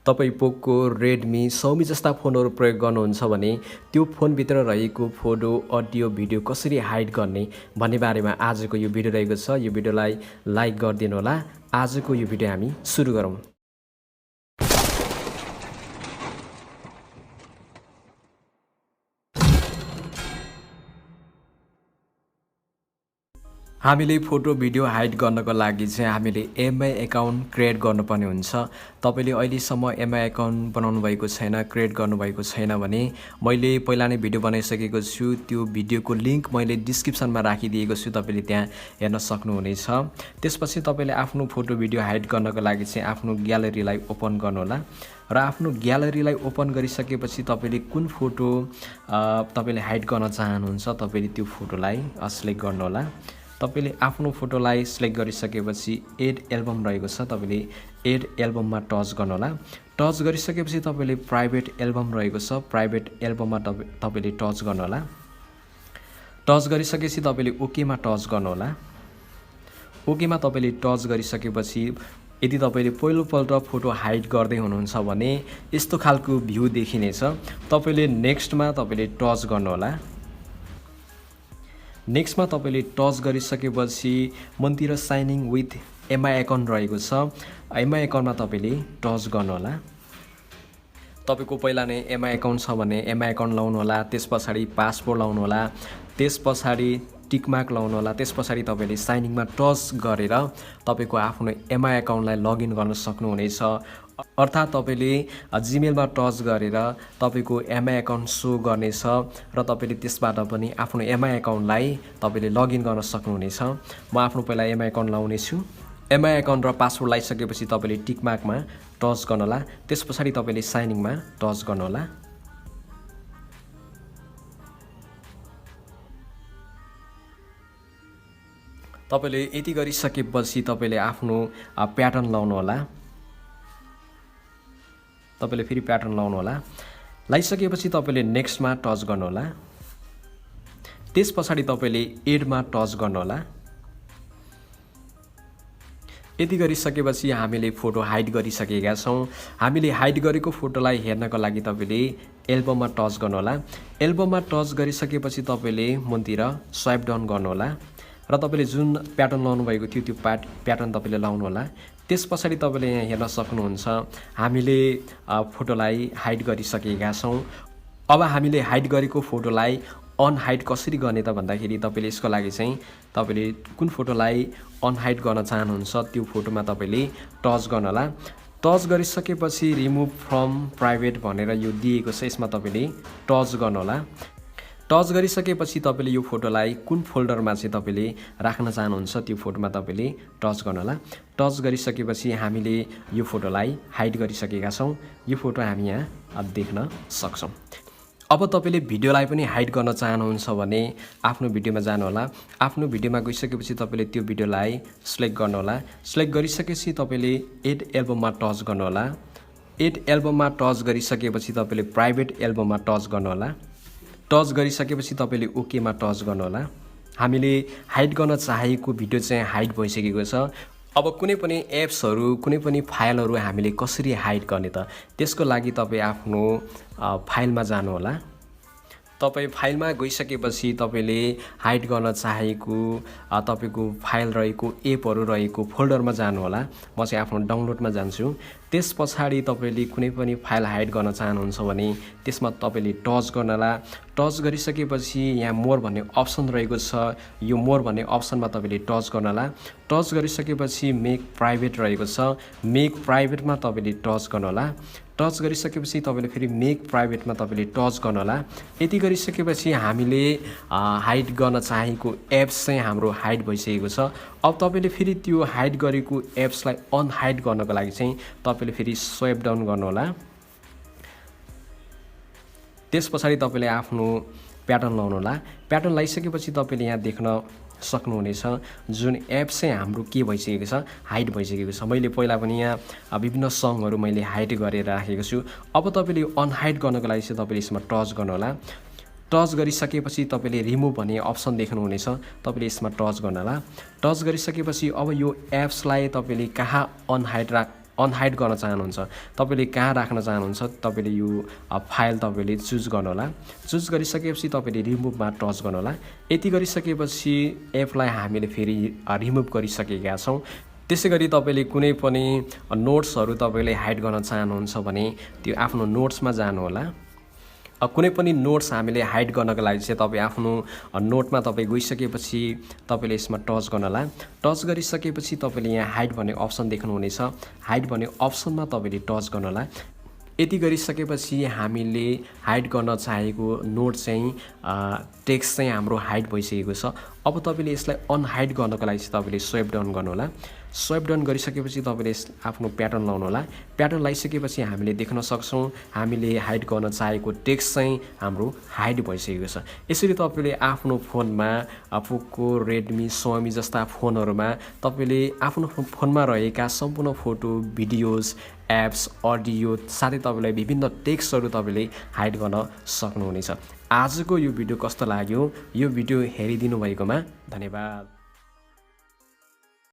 तपाई पोको, Redmi, Xiaomi जस्ता फोनहरू प्रयोग गर्नुहुन्छ भने त्यो फोनभित्र रहेको फोटो, अडियो, भिडियो कसरी हाइड गर्ने भन्ने बारेमा आजको यो भिडियो रहेको छ। यो भिडियोलाई लाइक गरिदिनु होला। आजको यो भिडियो हामी सुरु गरौँ। हामीले फोटो भिडियो हाइड गर्नको लागि चाहिँ हामीले एमआई एकाउन्ट क्रिएट गर्नुपर्ने हुन्छ। तपाईले अहिलेसम्म एमआई एकाउन्ट बनाउनु भएको छैन, क्रिएट गर्नुभएको छैन भने मैले पहिला नै भिडियो बनाइसकेको छु। त्यो भिडियोको लिंक मैले डिस्क्रिप्सनमा राखिदिएको छु, तपाईले त्यहाँ हेर्न सक्नुहुनेछ। त्यसपछि तपाईले आफ्नो फोटो भिडियो हाइड गर्नको लागि चाहिँ आफ्नो ग्यालरीलाई ओपन गर्नु होला र आफ्नो ग्यालरीलाई ओपन गरिसकेपछि तपाईले कुन फोटो तपाईले हाइड गर्न चाहनुहुन्छ तपाईले त्यो फोटोलाई सिलेक्ट गर्नु होला। तपाईले आफ्नो फोटोलाई सिलेक्ट गरिसकेपछि एड एल्बम रहेको छ, तपाईले एड एल्बममा टच गर्नु होला। टच गरिसकेपछि तपाईले प्राइभेट एल्बम रहेको छ, प्राइभेट एल्बममा तपाईले टच गर्नु होला। टच गरिसकेपछि तपाईले ओकेमा टच गर्नु होला। ओकेमा तपाईले टच गरिसकेपछि यदि तपाईले पहिलोपल्ट फोटो हाइड गर्दै हुनुहुन्छ भने यस्तो खालको भ्यू देखिनेछ। तपाईले नेक्स्टमा तपाईले टच गर्नु होला। नेक्स्टमा तपाईले टच गरिसकेपछि मन्तिर साइनिङ विथ एमआई एकाउन्ट रहेको छ, एमआई एकाउन्टमा तपाईले टच गर्नु होला। तपाईको पहिला नै एमआई एकाउन्ट छ भने एमआई एकाउन्ट लाउनु होला, त्यसपछाडी पासपोर्ट लाउनु होला, त्यसपछाडी टिकमार्क लाउनु होला। त्यसपछाडी तपाईले साइनिङमा टच गरेर तपाईको आफ्नो एमआई एकाउन्टलाई लगइन गर्न सक्नुहुनेछ। अर्थात् तपाईले जीमेलमा टच गरेर तपाईको एमआई एकाउन्ट सो गर्नेछ र तपाईले त्यसबाट पनि आफ्नो एमआई एकाउन्टलाई तपाईले लगइन गर्न सक्नुहुनेछ। म आफ्नो पहिला एमआई एकाउन्ट लाउने छु। एमआई एकाउन्ट र पासवर्ड लगाइसकेपछि तपाईले टिकमार्कमा टच गर्नु होला। त्यसपछाडी तपाईले साइनिङमा टच गर्नु होला। तपाईले यति गरिसकेपछि तपाईले आफ्नो प्याटर्न लाउनु होला। तपाईले फेरि प्याटर्न लाउनु होला। लाइसकेपछि तपाईले नेक्स्टमा टच गर्नु होला। त्यसपछाडी तपाईले एडमा टच गर्नु होला। यति गरिसकेपछि हामीले फोटो हाइड गरिसकेका छौं। हामीले हाइड गरेको फोटोलाई हेर्नको लागि तपाईले एल्बममा टच गर्नु होला। एल्बममा टच गरिसकेपछि तपाईले मुनतिर स्वाइप डाउन गर्नु होला र तपाईले जुन प्याटर्न लाउनु भएको थियो त्यो प्याटर्न तपाईले लाउनु होला। त्यसपछाडी तपाईले यहाँ हेर्न सक्नुहुन्छ हामीले फोटोलाई हाइड गरिसकेका छौं। अब हामीले हाइड गरेको फोटोलाई अनहाइड कसरी गर्ने त भन्दाखेरि तपाईले यसको लागि चाहिँ तपाईले कुन फोटोलाई अनहाइड गर्न चाहनुहुन्छ त्यो फोटोमा तपाईले टच गर्न होला। टच गरिसकेपछि रिमुभ फ्रम प्राइभेट भनेर यो दिएको छ, यसमा तपाईले टच गर्न होला। टच गरिसकेपछि तपाईले यो फोटोलाई कुन फोल्डरमा चाहिँ तपाईले राख्न चाहनुहुन्छ त्यो फोटोमा तपाईले टच गर्न होला। टच गरिसकेपछि हामीले यो फोटोलाई हाइड गरिसकेका छौं। यो फोटो हामी यहाँ देख्न सक्छौं। अब तपाईले भिडियोलाई पनि हाइड गर्न चाहनुहुन्छ भने आफ्नो भिडियोमा जानु होला। आफ्नो भिडियोमा गइसकेपछि तपाईले त्यो भिडियोलाई सिलेक्ट गर्नु होला। सिलेक्ट गरिसकेपछि तपाईले एड एल्बममा टच गर्नु होला। एड एल्बममा टच गरिसकेपछि तपाईले प्राइभेट एल्बममा टच गर्नु होला। टच गरिसकेपछि तपाईले ओकेमा टच गर्नु होला। हामीले हाइड गर्न चाहेको भिडियो चाहिँ हाइड भइसकेको छ। अब कुनै पनि एप्सहरु, कुनै पनि फाइलहरु हामीले कसरी हाइड गर्ने त त्यसको लागि तपाई आफ्नो फाइलमा जानु होला। तपाई फाइलमा गइसकेपछि तपाईले हाइड गर्न चाहेको तपाईको फाइल रहेको एपहरु रहेको फोल्डरमा जानु होला। म चाहिँ आफ्नो डाउनलोडमा जान्छु। त्यसपछाडी तपाईले कुनै पनि फाइल हाइड गर्न चाहनुहुन्छ भने त्यसमा तपाईले टच गर्न होला। टच गरिसकेपछि यहाँ मोर भन्ने अप्सन रहेको छ, यो मोर भन्ने अप्सनमा तपाईले टच गर्न होला। टच गरिसकेपछि मेक प्राइभेट रहेको छ, मेक प्राइभेटमा तपाईले टच गर्न होला। टच गरिसकेपछि तपाईले फेरि मेक प्राइभेटमा तपाईले टच गर्न होला। यति गरिसकेपछि हामीले हाइड गर्न चाहेको एप्स चाहिँ हाम्रो हाइड भइसकेको छ। अब तपाईले फेरि त्यो हाइड गरेको एप्सलाई अनहाइड गर्नको लागि चाहिँ तपाईले फेरि स्वाइप डाउन गर्नु होला। त्यसपछाडी तपाईले आफ्नो प्याटर्न लाउनु होला। प्याटर्न लाइसकेपछि तपाईले यहाँ देख्न सक्नुहुनेछ जुन एप चाहिँ हाम्रो के भइसकेको छ, हाइड भइसकेको छ। मैले पहिला पनि यहाँ विभिन्न सङहरु मैले हाइड गरेर राखेको छु। अब तपाईले अनहाइड गर्नको लागि चाहिँ तपाईले यसमा टच गर्नु होला। टच गरिसकेपछि तपाईले रिमुभ भन्ने अप्सन देख्नुहुनेछ, तपाईले यसमा टच गर्न होला। टच गरिसकेपछि अब यो एप्सलाई तपाईले कहाँ अनहाइड अनहाइड गर्न चाहनुहुन्छ तपाईले कहाँ राख्न चाहनुहुन्छ तपाईले यो फाइल तपाईले चुज गर्नु होला चुज गरिसकेपछि तपाईले रिमुभमा टच गर्नु होला यति गरिसकेपछि एपलाई हामीले फेरि रिमुभ गरिसकेका छौं त्यसैगरी तपाईले कुनै पनि नोट्सहरु तपाईले हाइड गर्न चाहनुहुन्छ भने त्यो आफ्नो नोट्समा जानु होला कुनै पनि नोट्स हामीले हाइड गर्नको लागि चाहिँ तपाई आफ्नो नोटमा तपाई गइसकेपछि तपाईले यसमा टच गर्न होला टच गरिसकेपछि तपाईले यहाँ हाइड भन्ने अप्सन देख्नुहुनेछ हाइड भन्ने अप्सनमा तपाईले टच गर्न होला यति गरिसकेपछि हामीले हाइड गर्न चाहेको नोट चाहिँ टेक्स्ट चाहिँ हाम्रो हाइड भइसकेको छ अब तपाईले यसलाई अनहाइड गर्नको लागि चाहिँ तपाईले स्वाइप डाउन गर्नु होला स्वाइप डाउन गरिसकेपछि तपाईले आफ्नो प्याटर्न लाउनु होला प्याटर्न लगाइसकेपछि हामीले देख्न सक्छौं हामीले हाइड गर्न चाहेको टेक्स्ट चाहिँ हाम्रो हाइड भइसकेको छ यसरी तपाईले आफ्नो फोनमा पोको रेडमी Xiaomi जस्ता फोनहरुमा तपाईले आफ्नो फोनमा रहेका सम्पूर्ण फोटो भिडियोज एप्स अडियो साथै तपाईलाई विभिन्न टेक्स्टहरु तपाईले हाइड गर्न सक्नुहुनेछ आजको यो भिडियो कस्तो लाग्यो यो भिडियो हेरिदिनु भएकोमा धन्यवाद